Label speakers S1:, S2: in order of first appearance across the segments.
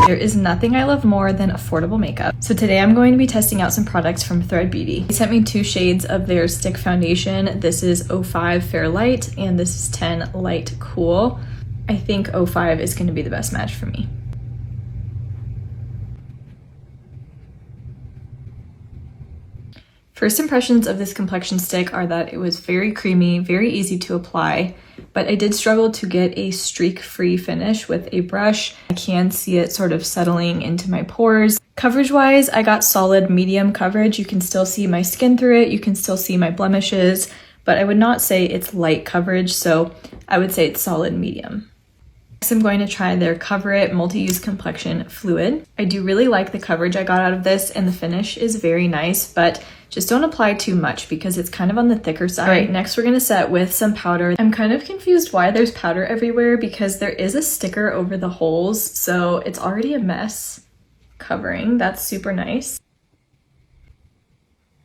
S1: There is nothing I love more than affordable makeup. So today I'm going to be testing out some products from Thread Beauty. They sent me 2 shades of their stick foundation. This is 05 Fair Light and this is 10 Light Cool. I think 05 is going to be the best match for me. First impressions of this complexion stick are that it was very creamy, very easy to apply, but I did struggle to get a streak-free finish with a brush. I can see it sort of settling into my pores. Coverage-wise, I got solid medium coverage. You can still see my skin through it, you can still see my blemishes, but I would not say it's light coverage, so I would say it's solid medium. Next, I'm going to try their Cover It Multi-Use Complexion Fluid. I do really like the coverage I got out of this, and the finish is very nice, but just don't apply too much because it's kind of on the thicker side. All right, next we're gonna set with some powder. I'm kind of confused why there's powder everywhere because there is a sticker over the holes, so it's already a mess covering. That's super nice.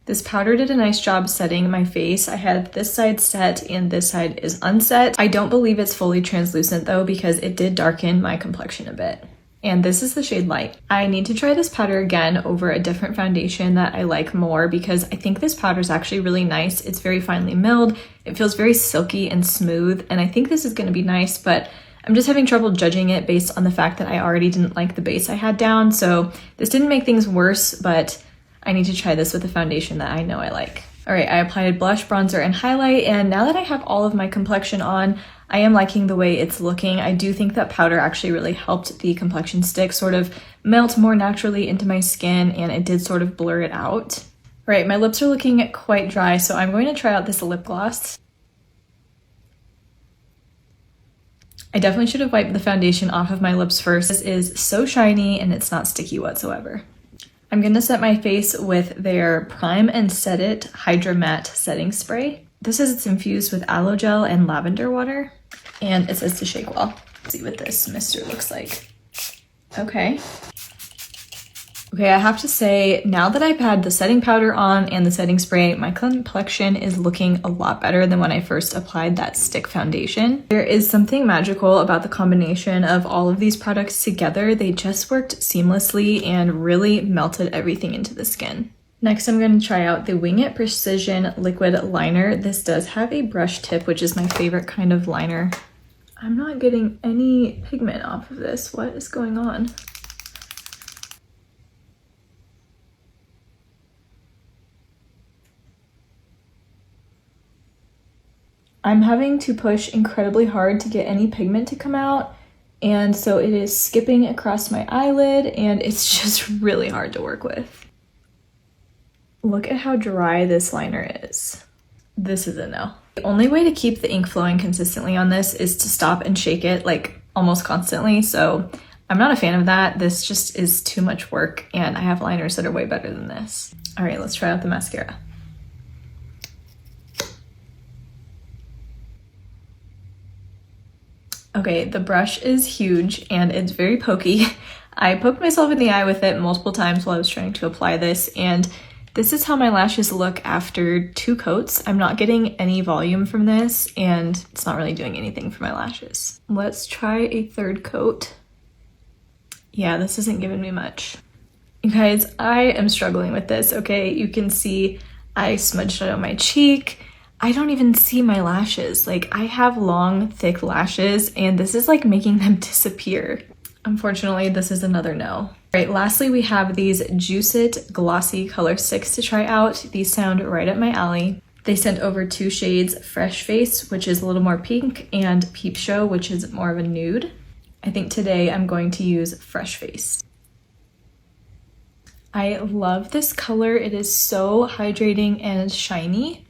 S1: This powder did a nice job setting my face. I had this side set and this side is unset. I don't believe it's fully translucent though because it did darken my complexion a bit. And this is the shade Light. I need to try this powder again over a different foundation that I like more because I think this powder is actually really nice. It's very finely milled. It feels very silky and smooth, and I think this is gonna be nice, but I'm just having trouble judging it based on the fact that I already didn't like the base I had down, so this didn't make things worse, but I need to try this with a foundation that I know I like. All right, I applied blush, bronzer, and highlight, and now that I have all of my complexion on, I am liking the way it's looking. I do think that powder actually really helped the complexion stick sort of melt more naturally into my skin, and it did sort of blur it out. All right, my lips are looking quite dry, so I'm going to try out this lip gloss. I definitely should have wiped the foundation off of my lips first. This is so shiny and it's not sticky whatsoever. I'm gonna set my face with their Prime and Set It Hydra Matte Setting Spray. This is it's infused with aloe gel and lavender water, and it says to shake well. Let's see what this mister looks like. Okay, I have to say, now that I've had the setting powder on and the setting spray, my complexion is looking a lot better than when I first applied that stick foundation. There is something magical about the combination of all of these products together. They just worked seamlessly and really melted everything into the skin. Next, I'm going to try out the Wing It Precision Liquid Liner. This does have a brush tip, which is my favorite kind of liner. I'm not getting any pigment off of this. What is going on? I'm having to push incredibly hard to get any pigment to come out, and so it is skipping across my eyelid, and it's just really hard to work with. Look at how dry this liner is. This is a no. The only way to keep the ink flowing consistently on this is to stop and shake it like almost constantly, so I'm not a fan of that. This just is too much work, and I have liners that are way better than this. All right, let's try out the mascara. Okay, the brush is huge and it's very pokey. I poked myself in the eye with it multiple times while I was trying to apply this, and this is how my lashes look after 2 coats. I'm not getting any volume from this, and it's not really doing anything for my lashes. Let's try a 3rd coat. Yeah, this isn't giving me much. You guys, I am struggling with this, okay? You can see I smudged it on my cheek. I don't even see my lashes. Like, I have long, thick lashes, and this is like making them disappear. Unfortunately, this is another no. All right, lastly, we have these Juice It Glossy Color 6 to try out. These sound right up my alley. They sent over 2 shades, Fresh Face, which is a little more pink, and Peep Show, which is more of a nude. I think today I'm going to use Fresh Face. I love this color. It is so hydrating and shiny.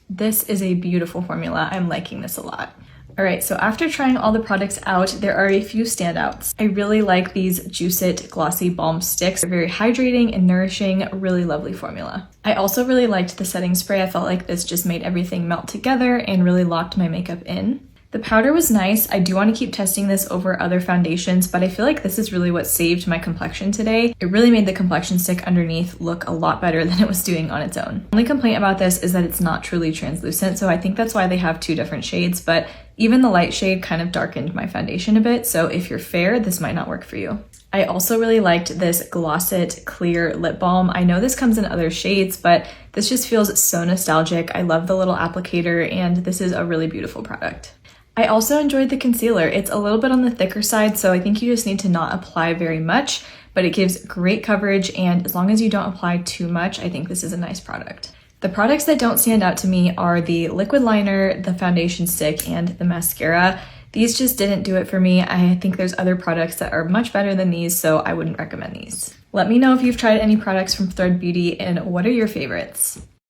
S1: This is a beautiful formula. I'm liking this a lot. All right, so after trying all the products out, there are a few standouts. I really like these Juice It Glossy Balm Sticks. They're very hydrating and nourishing, really lovely formula. I also really liked the setting spray. I felt like this just made everything melt together and really locked my makeup in. The powder was nice. I do want to keep testing this over other foundations, but I feel like this is really what saved my complexion today. It really made the complexion stick underneath look a lot better than it was doing on its own. The only complaint about this is that it's not truly translucent, so I think that's why they have two different shades, but even the light shade kind of darkened my foundation a bit, so if you're fair, this might not work for you. I also really liked this Gloss It Clear Lip Balm. I know this comes in other shades, but this just feels so nostalgic. I love the little applicator, and this is a really beautiful product. I also enjoyed the concealer. It's a little bit on the thicker side, so I think you just need to not apply very much, but it gives great coverage, and as long as you don't apply too much, I think this is a nice product. The products that don't stand out to me are the liquid liner, the foundation stick, and the mascara. These just didn't do it for me. I think there's other products that are much better than these, so I wouldn't recommend these. Let me know if you've tried any products from Thread Beauty and what are your favorites.